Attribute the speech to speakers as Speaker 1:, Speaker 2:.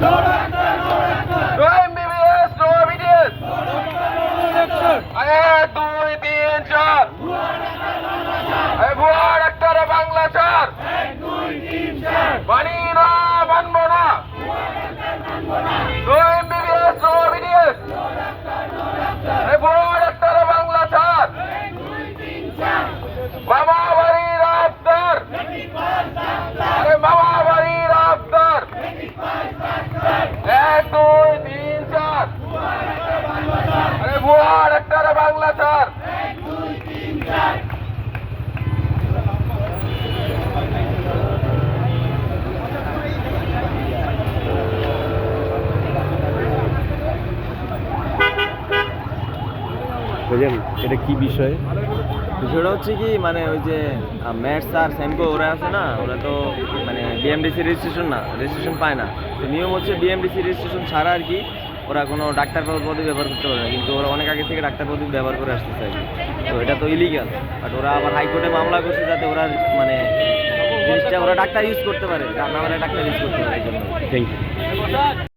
Speaker 1: No MBBS, no obedience. 1, 2, 3, 4. ভুয়া doctor Bangla 4। মানি না, মানব না। No MBBS, no obedience. ভুয়া ডাক্তার বাংলা 4। মামা বাড়ির আফতার। মামা বাড়ির আফতার। 1, 2, 3, 4। ভুয়া ডাক্তার বাংলা 4।
Speaker 2: বুঝলেন এটা কি বিষয়?
Speaker 3: বিষয়টা হচ্ছে কি, মানে ওই যে ম্যাটস আর স্যামকো ওরা আছে না, ওরা তো মানে বিএমডিসি রেজিস্ট্রেশন পায় না। তো নিয়ম হচ্ছে বিএমডিসি রেজিস্ট্রেশন ছাড়া আর কি ওরা কোনো ডাক্তার পদবি ব্যবহার করতে পারে না, কিন্তু ওরা অনেক আগে থেকে ডাক্তার পদবি ব্যবহার করে আসতেছে আর কি। তো এটা তো ইলিগাল, বাট ওরা আবার হাইকোর্টে মামলা করছে যাতে ওরা মানে জিনিসটা ওরা ডাক্তার ইউজ করতে পারে, না হলে ডাক্তার ইউজ করতে পারে এই জন্য।
Speaker 2: Thank you.